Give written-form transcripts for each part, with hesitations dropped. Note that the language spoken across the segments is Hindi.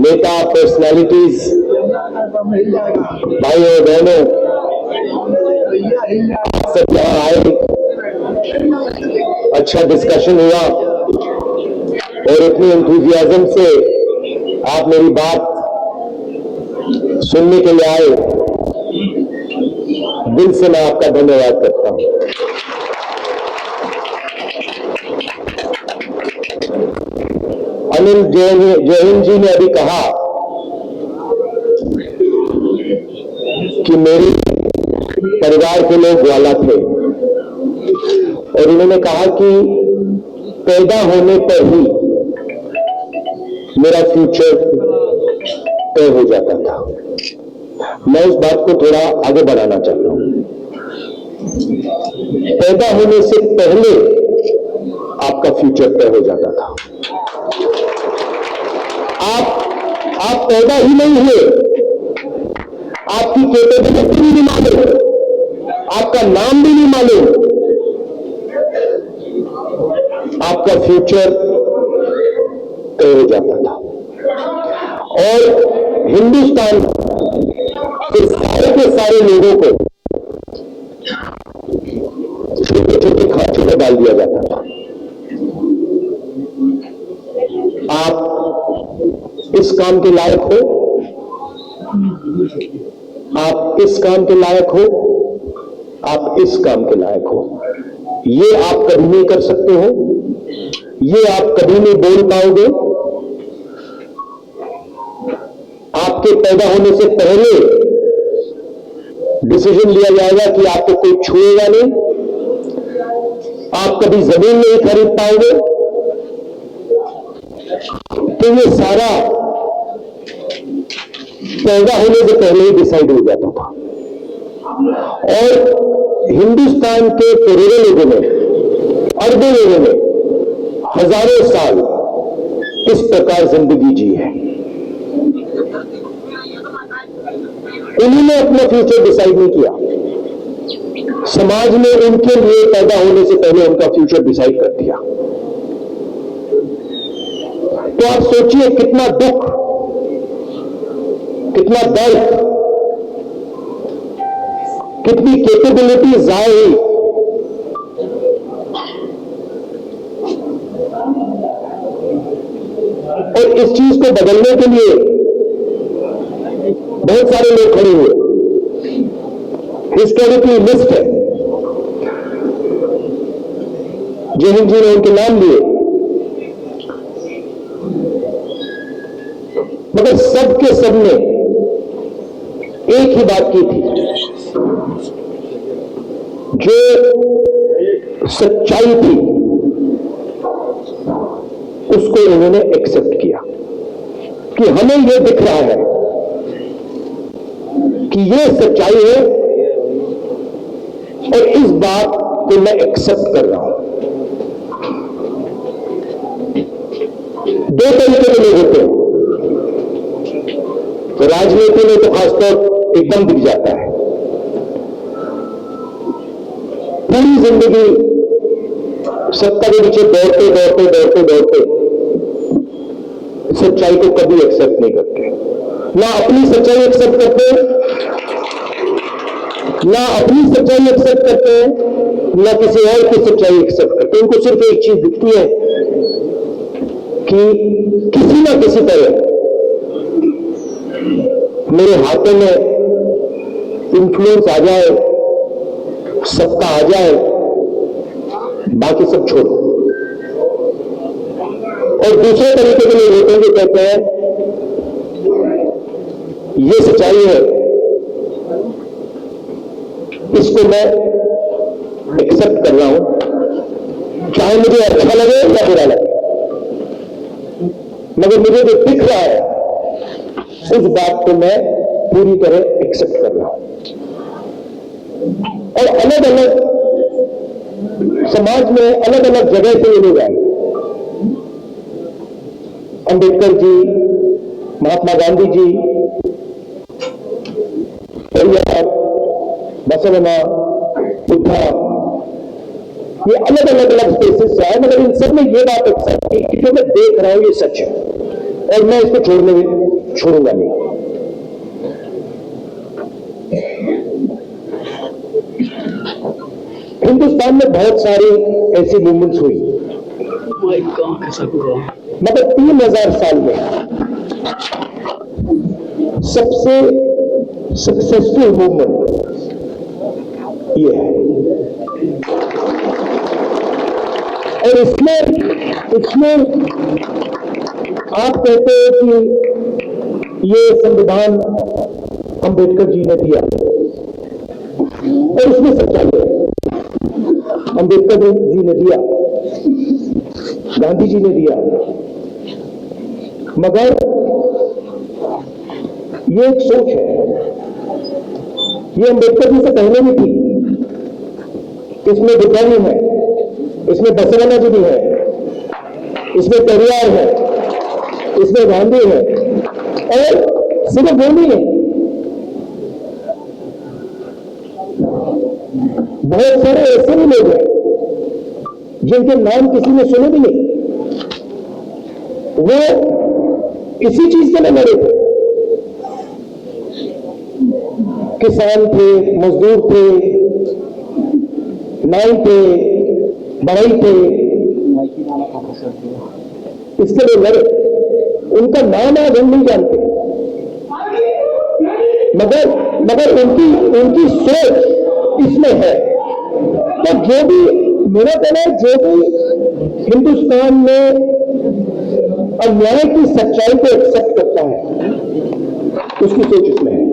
नेता, पर्सनालिटीज, भाइयों बहनों, सब यहाँ आए, अच्छा डिस्कशन हुआ और इतनी एंथुसियाज्म से आप मेरी बात सुनने के लिए आए। दिल से मैं आपका धन्यवाद करता हूं। अनिल जैन जी ने अभी कहा कि मेरे परिवार के लोग ग्वाला थे और उन्होंने कहा कि पैदा होने पर ही मेरा फ्यूचर तय हो जाता था। मैं उस बात को थोड़ा आगे बढ़ाना चाहता हूं। पैदा होने से पहले आपका फ्यूचर तय हो जाता था। आप पैदा ही नहीं हुए, आपकी कैपेबिलिटी भी नहीं मालूम, आपका नाम भी नहीं मालूम, आपका फ्यूचर तय हो जाता था। और हिंदुस्तान के सारे लोगों को छोटे छोटे खांचों में डाल दिया जाता था। आप इस काम के लायक हो, आप इस काम के लायक हो, आप इस काम के लायक हो, ये आप कभी नहीं कर सकते हो, ये आप कभी नहीं बोल पाओगे। आपके पैदा होने से पहले डिसीजन लिया जाएगा कि आपको कोई छुएगा नहीं, आप कभी जमीन नहीं खरीद पाओगे। तो ये सारा पैदा होने से पहले ही डिसाइड हो जाता था। और हिंदुस्तान के करोड़ों लोगों ने, अरबों लोगों ने हजारों साल इस प्रकार जिंदगी जी है। उन्होंने अपना फ्यूचर डिसाइड नहीं किया, समाज ने उनके लिए पैदा होने से पहले उनका फ्यूचर डिसाइड कर दिया। तो आप सोचिए कितना दुख, कितना दर्द, कितनी कैपेबिलिटी जाए हुई। और इस चीज को बदलने के लिए बहुत सारे लोग खड़े हुए, हिस्टोरिकल लिस्ट है, जैन जी ने उनके नाम लिए, मगर सबके सबने एक ही बात की थी, जो सच्चाई थी उसको उन्होंने एक्सेप्ट किया कि हमें यह दिख रहा है कि यह सच्चाई है और इस बात को मैं एक्सेप्ट कर रहा हूं। दो तरीके के लोग होते हैं, तो राजनीति में तो खासतौर एकदम दिख जाता है। पूरी जिंदगी सत्ता के पीछे दौड़ते दौड़ते दौड़ते दौड़ते सच्चाई को कभी एक्सेप्ट नहीं करते, ना अपनी सच्चाई एक्सेप्ट करते, ना अपनी सच्चाई एक्सेप्ट करते हैं, ना किसी और की सच्चाई एक्सेप्ट करते। उनको सिर्फ एक चीज दिखती है कि किसी ना किसी तरह मेरे हाथों में इंफ्लुएंस आ जाए, सत्ता आ जाए, बाकी सब छोड़ो। और दूसरे तरीके के लोग होते हैं जो कहते हैं ये सच्चाई है, इसको मैं एक्सेप्ट कर रहा हूं, चाहे मुझे अच्छा लगे या बुरा लगे, मगर मुझे जो दिख रहा है उस बात को मैं पूरी तरह एक्सेप्ट कर रहा हूं। और अलग अलग समाज में अलग अलग जगह से ये लोग आए। अंबेडकर जी, महात्मा गांधी जी, बसवना, बुद्धा, ये अलग अलग स्पेसिस से आए, मगर इन सब में ये बात एक्सेप्ट की कि जो मैं देख रहा हूं ये सच है और मैं इसको छोड़ने छोड़ूंगा नहीं। हिंदुस्तान में बहुत सारी ऐसी मूवमेंट्स हुई, मगर 3000 साल में सबसे सक्सेसफुल मूवमेंट ये है। और इसमें आप कहते हैं कि ये संविधान अंबेडकर जी ने दिया, और इसमें सच्चाई है। अंबेडकर जी ने दिया, गांधी जी ने दिया, मगर ये एक सोच है, ये अंबेडकर जी से पहले भी थी। इसमें बुद्ध है, इसमें बसवण्णा जी भी है, इसमें पेरियार है, इसमें गांधी है, और सिर्फ वो नहीं है, बहुत सारे ऐसे भी लोग हैं जिनके नाम किसी ने सुने भी नहीं। वो इसी चीज के लिए लड़े थे। किसान थे, मजदूर थे, नाई थे, बढ़ई थे, इसके लिए लड़े। उनका नाम आज हम नहीं जानते, मगर उनकी सोच इसमें है। तो जो भी, मेरा कहना है, जो भी हिंदुस्तान में अन्याय की सच्चाई को एक्सेप्ट करता है, उसकी सोच इसमें है।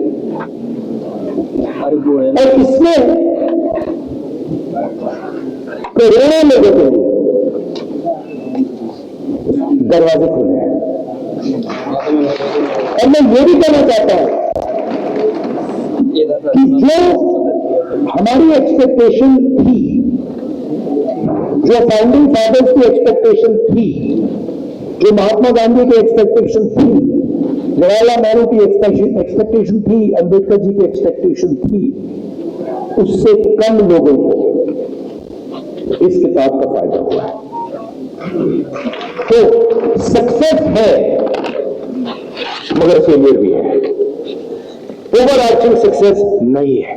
और इसमें करोड़ों लोगों के लिए दरवाजे खुले हैं। और मैं ये भी कहना चाहता हूं कि जो हमारी एक्सपेक्टेशन थी, जो फाउंडिंग फादर्स की एक्सपेक्टेशन थी, जो महात्मा गांधी की एक्सपेक्टेशन थी, जवाहरलाल नेहरू की एक्सपेक्टेशन थी, अंबेडकर जी की एक्सपेक्टेशन थी, उससे कम लोगों को इस किताब का फायदा हुआ है। तो सक्सेस है, मगर फेलियर भी है। ओवर आर्चिंग सक्सेस नहीं है।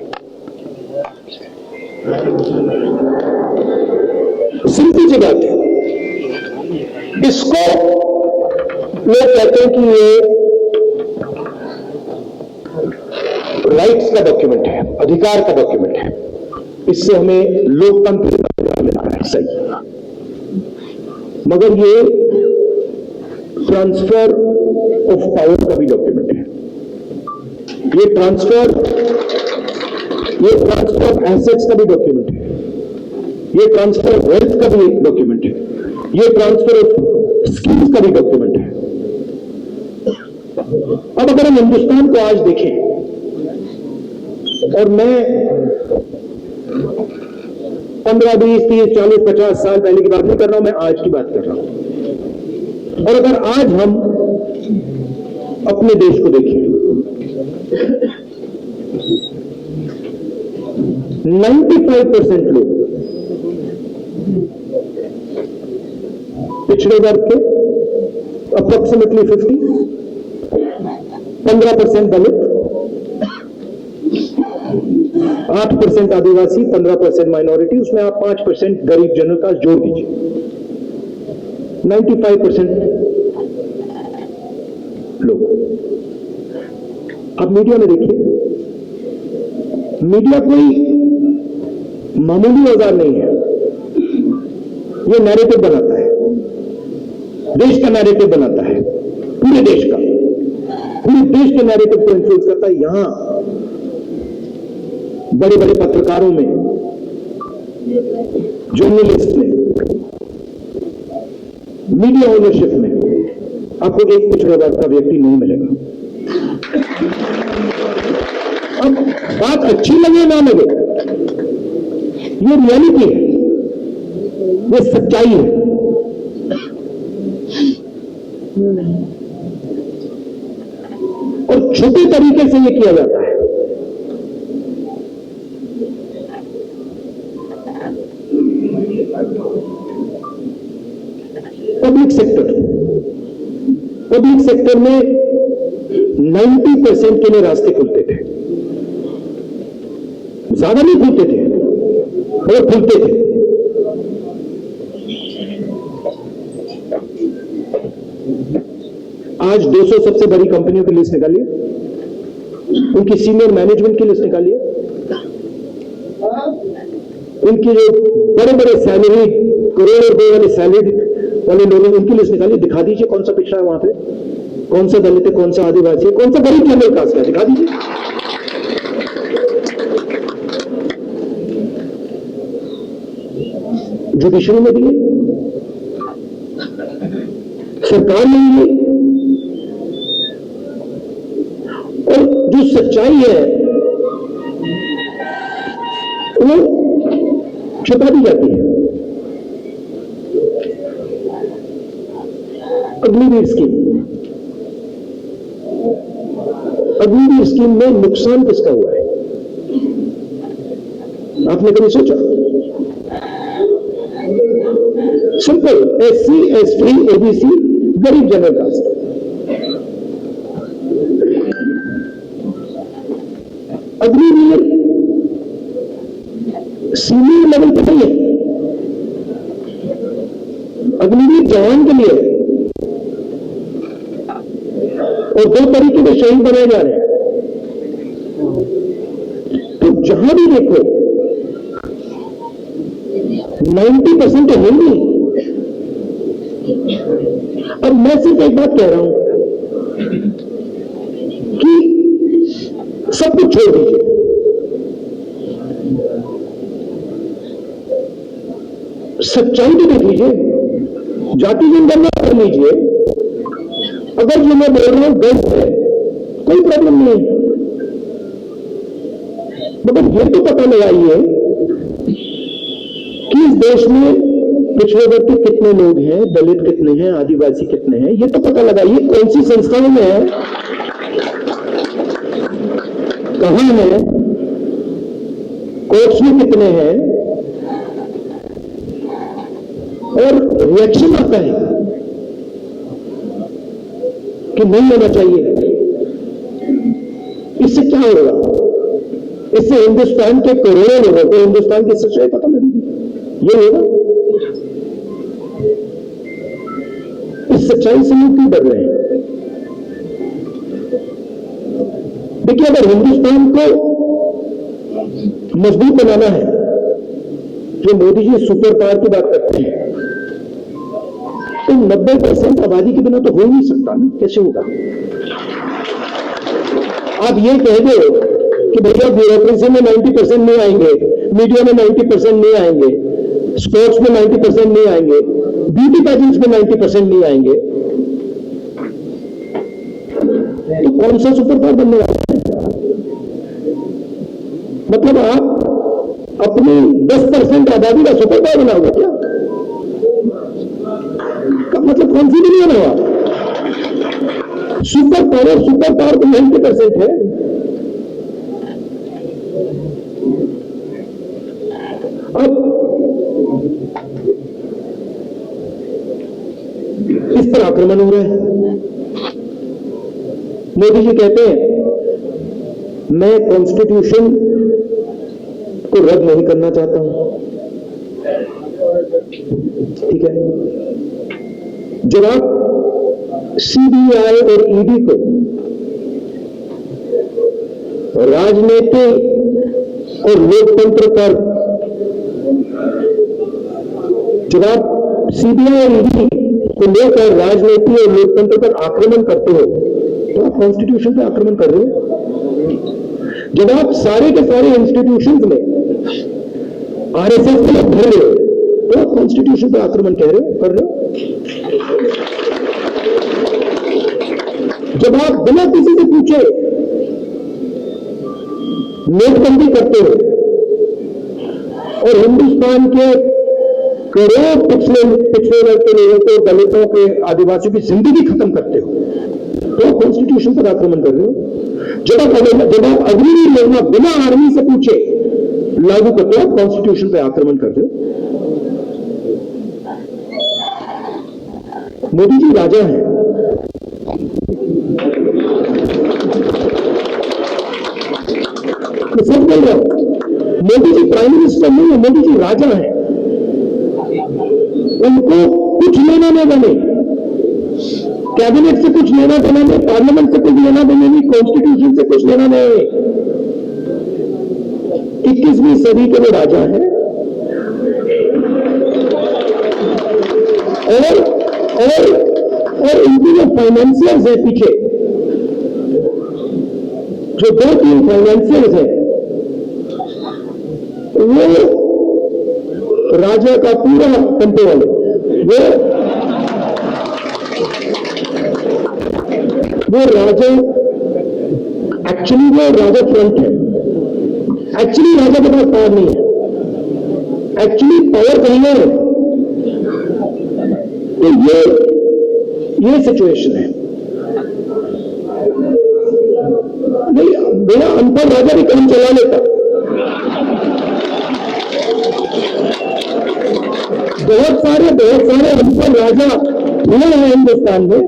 सिंपल सी बात है। इसको लोग कहते हैं कि ये राइट्स का डॉक्यूमेंट है, अधिकार का डॉक्यूमेंट है, इससे हमें लोकतंत्र मिला है, सही। मगर ये ट्रांसफर ऑफ पावर का भी डॉक्यूमेंट है। ये ट्रांसफर ऑफ एसेट्स का भी डॉक्यूमेंट है। ये ट्रांसफर ऑफ वेल्थ का भी डॉक्यूमेंट है। ये ट्रांसफर ऑफ स्किल्स का भी डॉक्यूमेंट है। अब अगर हम हिंदुस्तान को आज देखें, और मैं 15, 20, 30, 40, 50 साल पहले की बात नहीं कर रहा हूं, मैं आज की बात कर रहा हूं। और अगर आज हम अपने देश को देखें, 95% लोग पिछड़े वर्ग के, अप्रोक्सीमेटली 50, 15% दलित, 8% आदिवासी, 15% माइनॉरिटी, उसमें आप 5% गरीब जनरल कास्ट जोड़ दीजिए, 95% लोग। अब मीडिया में देखिए, मीडिया कोई मामूली औजार नहीं है। ये नैरेटिव बनाता है, देश का नैरेटिव बनाता है, पूरे देश का, पूरे देश के नैरेटिव को इन्फ्लुएंस करता है। यहां बड़े बड़े पत्रकारों में, जर्नलिस्ट में, मीडिया ओनरशिप में आपको एक पिछड़े वर्ग का व्यक्ति नहीं मिलेगा। अब बात अच्छी लगे ना लगे, ये रियलिटी है, ये सच्चाई है। और छोटे तरीके से ये किया जाता है। पब्लिक सेक्टर में 90% के लिए रास्ते खुलते थे, ज्यादा नहीं खुलते थे मगर खुलते थे। आज 200 सबसे बड़ी कंपनियों की लिस्ट निकालिए, उनकी सीनियर मैनेजमेंट की लिस्ट निकालिए, उनकी जो बड़े बड़े सैलरी, करोड़ रुपए वाली सैलरी वाले लोग, उनकी लिस्ट निकालिए, दिखा दीजिए कौन सा पिछड़ा है वहां पे, कौन सा दलित है, कौन सा आदिवासी है, कौन सा गरीब जनरल कास्ट है, दिखा दीजिए। जुडिशरी में दिए, सरकार ने दिए, और जो सच्चाई है वो छुपा दी जाती है। अग्निवीर स्कीम में नुकसान किसका हुआ है, आपने कभी सोचा? सिंपल, SC, ST, OBC, गरीब general caste. Agniveer senior level पर नहीं है, अग्निवीर जवान के लिए है, और 2 तरीके के शहीद बनाए जा रहे हैं। तो जहां भी देखो 90% तो हिंदी। अब मैं सिर्फ एक बात कह रहा हूं कि सब कुछ छोड़ दीजिए, सच्चाई तो देख लीजिए, जाति जनगणना कर लीजिए। अगर जो मैं बोल रहा हूं गलत है, कोई प्रॉब्लम नहीं है, मगर ये तो पता लगाइए कि इस देश में पिछड़े वर्ग के कितने लोग हैं, दलित कितने हैं, आदिवासी कितने हैं, ये तो पता लगाइए। कौन सी संस्थाओं में है, कहां है, कोर्ट्स में कितने हैं, और रिएक्शन आता है कि नहीं होना चाहिए। इससे क्या होगा? इससे हिंदुस्तान के करोड़ों लोगों को हिंदुस्तान की सच्चाई पता लगेगी। ये होगा, इस सच्चाई से लोग क्यों डर रहे हैं? देखिए, अगर हिंदुस्तान को मजबूत बनाना है, जो मोदी जी सुपर पावर की बात करते हैं, तो 90% आबादी के बिना तो हो ही नहीं सकता ना। कैसे होगा? आप ये कह दो कि भैया ब्यूरोक्रेसी में 90% नहीं आएंगे, मीडिया में 90% नहीं आएंगे, स्पोर्ट्स में 90% नहीं आएंगे, ब्यूटी पैजेंट्स में 90% नहीं आएंगे, तो कौन सा सुपर पावर बनने वाला है? मतलब आप अपनी 10% आबादी का सुपर पावर बनाओगे क्या? मतलब कौन सी दुनिया में हुआ? सुपर पावर तो 90% है। अब इस पर आक्रमण हो रहा है। मोदी जी कहते हैं मैं कॉन्स्टिट्यूशन को रद्द नहीं करना चाहता हूं। ठीक है, जब आप CBI और ED को राजनीति और लोकतंत्र पर, जब आप CBI और ED को लेकर राजनीति और लोकतंत्र पर आक्रमण करते हो, तो आप कॉन्स्टिट्यूशन पर आक्रमण कर रहे हो। जब आप सारे के सारे इंस्टीट्यूशंस में RSS को भर रहे हो, तो आप कॉन्स्टिट्यूशन पर आक्रमण कर रहे हो। जब आप बिना किसी से पूछे नोटबंदी करते हो और हिंदुस्तान के करोड़ पिछले वर्ग के लोगों को, दलितों के, आदिवासियों की जिंदगी खत्म करते हो, तो कॉन्स्टिट्यूशन पर आक्रमण कर रहे हो। जब आप अग्निवीर योजना बिना आर्मी से पूछे लागू करते हो, कॉन्स्टिट्यूशन पर आक्रमण कर रहे हो। मोदी जी राजा हैं, मैं सब बोल रहा हूं, मोदी जी प्राइम मिनिस्टर नहीं है, मोदी जी राजा है। उनको कुछ लेना देना नहीं, कैबिनेट से कुछ लेना देना नहीं, पार्लियामेंट से कुछ लेना देना नहीं, कॉन्स्टिट्यूशन से कुछ लेना नहीं। 21वीं सदी के वो राजा है। और इनकी जो फाइनेंशियर्स है पीछे, जो 2-3 फाइनेंशियर्स है, वो राजा का पूरा कंट्रोल है। वो राजा एक्चुअली वो राजा फ्रंट है। एक्चुअली राजा के पास पावर नहीं है, एक्चुअली पावर कहीं है। तो ये सिचुएशन है। नहीं, बिना अनपढ़ राजा भी काम चला लेता। बहुत सारे अनपढ़ राजा हुए हैं हिंदुस्तान में,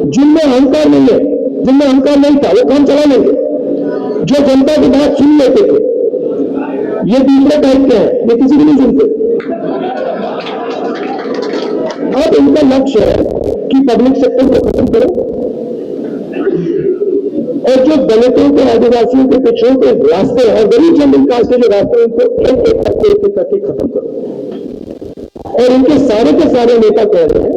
जिनमें अहंकार नहीं है, जिनमें अहंकार नहीं था, वो काम चला लेंगे, जो जनता की बात सुन लेते थे। ये दूसरे टाइप के हैं, ये किसी भी नहीं सुनते। अब इनका लक्ष्य है कि पब्लिक सेक्टर को खत्म करो और जो दलितों के, आदिवासियों के, पिछड़ों के रास्ते और गरीब जनरल कास्ट के जो रास्ते हैं, उनको एक करके खत्म करो। और इनके सारे के सारे नेता कह रहे हैं,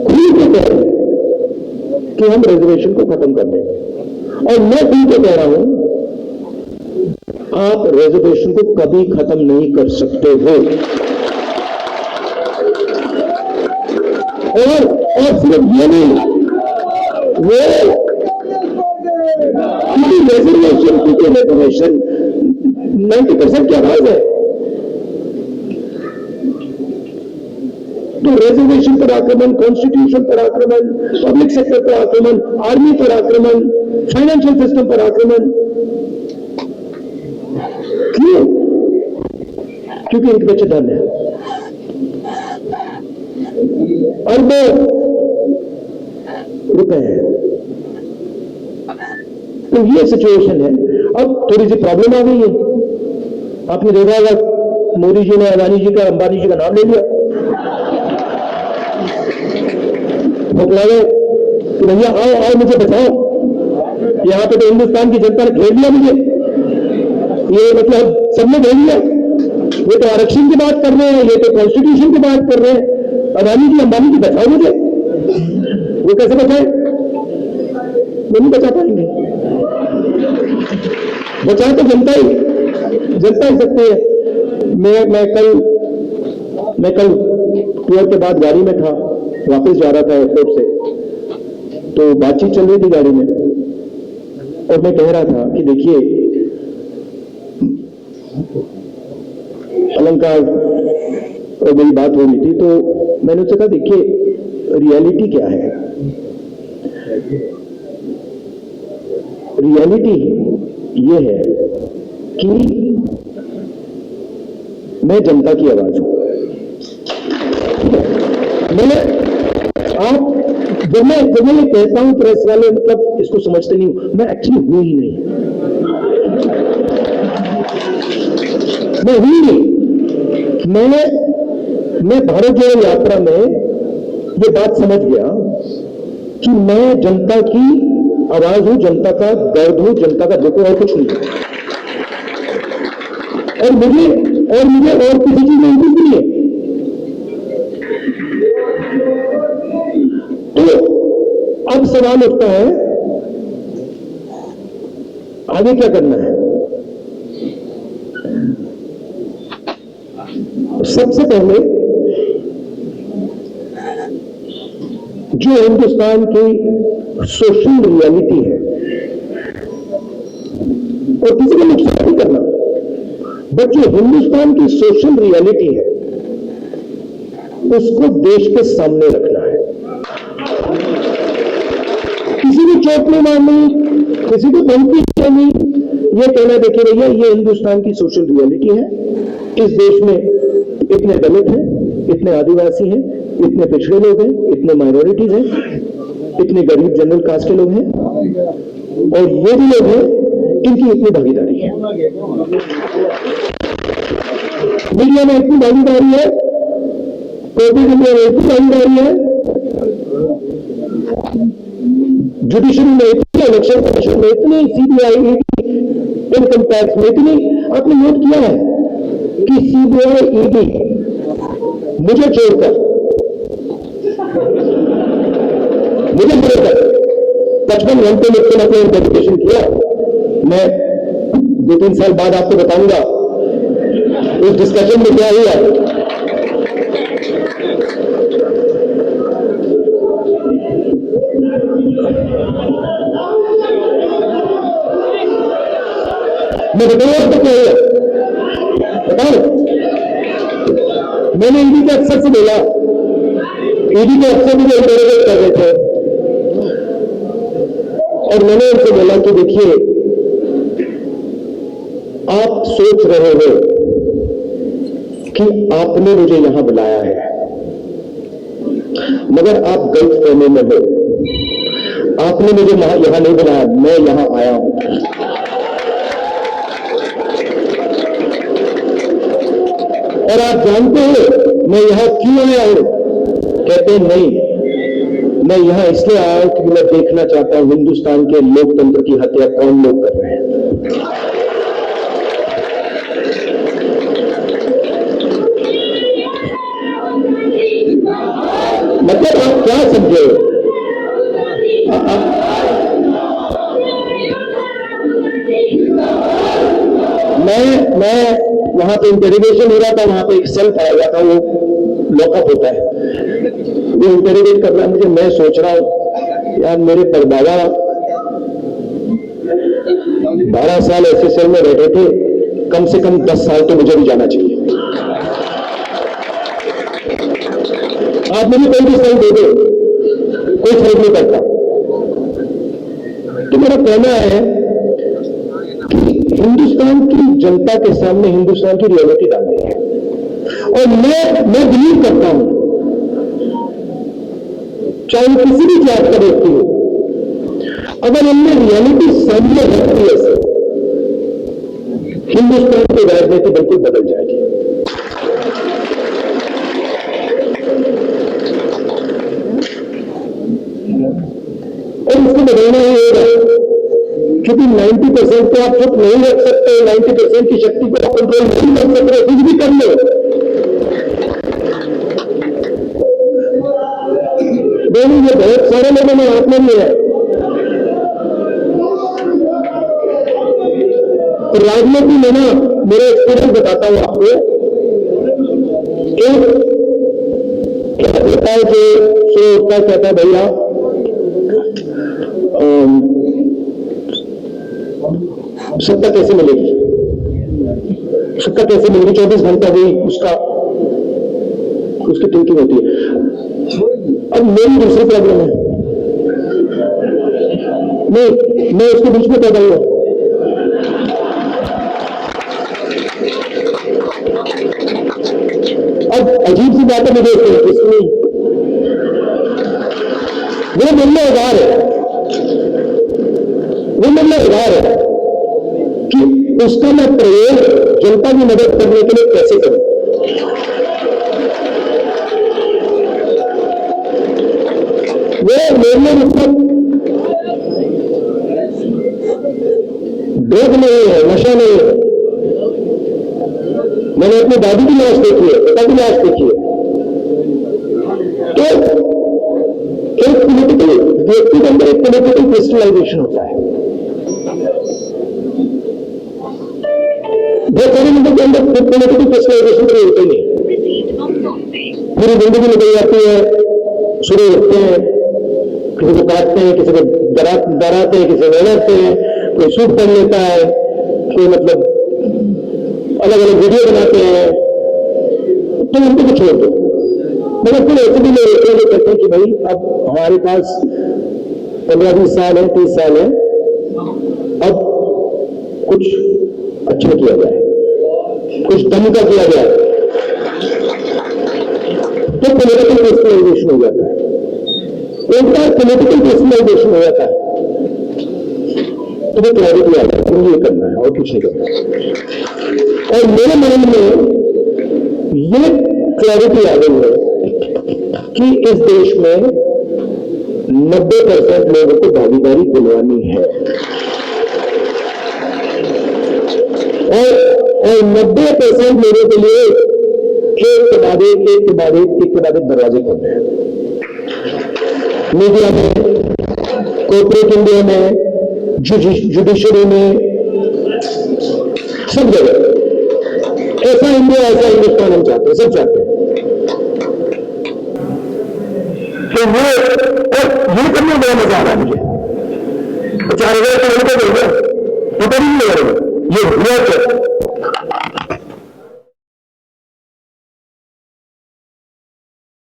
खुल के कह रहे हैं कि हम रिजर्वेशन को खत्म कर देंगे। और मैं खुल के कह रहा हूं, आप रिजर्वेशन को कभी खत्म नहीं कर सकते हो। और सिर्फ ये नहीं, वो रिजर्वेशन 90% की आवाज है। तो रिजर्वेशन पर आक्रमण, कॉन्स्टिट्यूशन पर आक्रमण, पब्लिक सेक्टर पर आक्रमण, आर्मी पर आक्रमण, फाइनेंशियल सिस्टम पर आक्रमण। क्यों? क्योंकि इनके बच्चे धन है, अरबों रुपए है। तो ये सिचुएशन है। अब थोड़ी सी प्रॉब्लम आ गई है। आपने देखा होगा मोदी जी ने अदानी जी का, अंबानी जी का नाम ले लिया। लगे कि भैया आओ आओ मुझे बचाओ, यहां पे तो हिंदुस्तान की जनता ने घेर लिया मुझे, ये मतलब सबने घेर लिया। ये तो आरक्षण की बात कर रहे हैं, ये तो कॉन्स्टिट्यूशन की बात कर रहे हैं। अदानी जी, अंबानी जी बचाओ मुझे। वो कैसे बचाए? नहीं बचा पाएंगे। बचा तो जनता ही सकती है। मैं कल टूर के बाद गाड़ी में था, वापस जा रहा था एयरपोर्ट से, तो बातचीत चल रही थी गाड़ी में और मैं कह रहा था कि देखिए, अलंकार और मेरी बात हो रही थी, तो मैंने उससे कहा देखिए रियलिटी क्या है। रियलिटी ये है कि मैं जनता की आवाज हूं। जब मैं ये कहता हूं, प्रेस वाले मतलब इसको समझते नहीं हूं, मैं एक्चुअली हूं ही नहीं। मैं हूं नहीं। मैं भारत जोड़ो यात्रा में ये बात समझ गया कि मैं जनता की आवाज हूं, जनता का दर्द हूं, जनता का दुख, और कुछ नहीं। और मुझे और किसी चीज में इंटरेस्ट नहीं है। तो अब सवाल उठता है आगे क्या करना है। सबसे पहले जो हिंदुस्तान की सोशल रियलिटी है, और किसी को नुकसान नहीं करना, बट जो हिंदुस्तान की सोशल रियलिटी है उसको देश के सामने रखना है। किसी को चोट नहीं मारनी, किसी को धमकी देनी, ये कहना देखिए भैया ये हिंदुस्तान की सोशल रियलिटी है। इस देश में इतने दलित हैं, इतने आदिवासी हैं, इतने पिछड़े लोग हैं, इतने माइनॉरिटीज हैं, इतने गरीब जनरल कास्ट के लोग हैं, और ये भी लोग हैं किनकी इतनी भागीदारी है? मीडिया में इतनी भागीदारी है, कोविड इंडिया में इतनी भागीदारी है, जुडिशरी में इतनी, इलेक्शन कमीशन में इतनी, सीबीआई, इनकम टैक्स में इतनी। आपने नोट किया है कि सीबीआई, ईडी मुझे छोड़कर 55 घंटे में अपने इंटरप्रिटेशन किया। मैं 2-3 साल बाद आपको बताऊंगा उस डिस्कशन में क्या हुआ। मैं बताऊँ आपको क्या हुआ, बताओ। मैंने ईडी के अफसर से बोला, ईडी के अफसर मुझे इंटरोगेट कर रहे थे और मैंने उनसे बोला कि देखिए, आप सोच रहे हो कि आपने मुझे यहां बुलाया है, मगर आप गलत फहमी में हो। आपने मुझे यहां नहीं बुलाया, मैं यहां आया हूं। और आप जानते हो मैं यहां क्यों आया हूं? कहते नहीं, मैं यहां इसलिए आया हूं क्योंकि मैं देखना चाहता हूं हिंदुस्तान के लोकतंत्र की हत्या कौन लोग कर रहे हैं। मतलब आप क्या समझे? मैं वहां पे इंटरोगेशन हो रहा था, वहां पे एक सेल पाया हुआ था, वो लॉकअप होता है, वो इंटरोगेट कर रहा है मुझे। मैं सोच रहा हूं यार, मेरे परदादा 12 साल ऐसे सेल में बैठे थे, कम से कम 10 साल तो मुझे भी जाना चाहिए। आप मुझे कोई भी सेल दे दो, कोई फर्क नहीं पड़ता। तो मेरा कहना है कि हिंदुस्तान की जनता के सामने हिंदुस्तान की रियलिटी डालनी है। और मैं बिलीव करता हूं, चाहे किसी भी जात का व्यक्ति हो, अगर हमने रियलिटी सामने रखती है, हिंदुस्तान की राजनीति बिल्कुल बदल जाएगी। और इसको बदलना ही होगा, क्योंकि 90% को आप चुप नहीं रख सकते, 90% की शक्ति को आप कंट्रोल नहीं कर सकते, कुछ भी कर लो। दोनों ये बहुत सारे लोगों ने हाथ में लिया है। राजनीति में ना, मेरा एक्सपीरियंस बताता हूं आपको। एक क्या होता है कि क्या कहता है भैया, सत्ता कैसे मिलेगी, सत्ता कैसे मिलेगी, 24 घंटा भी उसकी थिंकिंग होती है। अब मेरी दूसरी प्रॉब्लम है, मैं उसके बीच में पैदा हुआ। अब अजीब सी बात है, मुझे इसमें वो मिलने उधार है, वो मिलने उधार है कि उसका मैं प्रयोग जनता की मदद करने के लिए कैसे करूं। वो मेरे मतलब ड्रग नहीं है, नशा नहीं है। मैंने अपनी दादी की लाश देखी है, पिता की लाश देखी है। तो एक पॉलिटिकल व्यक्ति के अंदर एक पॉलिटिकल क्रिस्टलाइजेशन होता है, बहुत सारे लोगों के अंदर पॉलिटिकल क्रिस्टलाइजेशन तो होता ही नहीं। पूरी जिंदगी निकल जाती है, शुरू होते हैं, किसी को काटते हैं, किसी को डराते हैं, किसी को डरते हैं, कोई शूट कर लेता है, कोई मतलब अलग अलग वीडियो बनाते हैं। तो उनको तो छोड़ दो, मगर फिर ऐसे भी लोग कहते हैं कि भाई अब हमारे पास 15-20 साल है, 30 साल है, अब कुछ अच्छा किया जाए, कुछ दम का किया जाए। तो पॉलिटिकल क्रिस्टलाइजेशन हो जाता है, एक बार पॉलिटिकल क्रिस्टलाइजेशन हो जाता है तो वो क्लैरिटी आ जाता है। सिर्फ ये करना है और कुछ नहीं करना। और मेरे मन में ये क्लैरिटी आ गई है कि इस देश में 90% लोगों को भागीदारी दिलवानी है और 90% लोगों के लिए एक के बाद एक दरवाजे खोलने हैं। मीडिया में, कॉर्पोरेट इंडिया में, जुडिशरी में, सब जगह ऐसा इंडिया, ऐसा हिंदुस्तान हम चाहते हैं, सब चाहते हैं। तो ये करने में बड़ा मजा आ रहा है मुझे। 4,000 करोड़ का देगा, पता नहीं लगेगा ये हुआ क्या।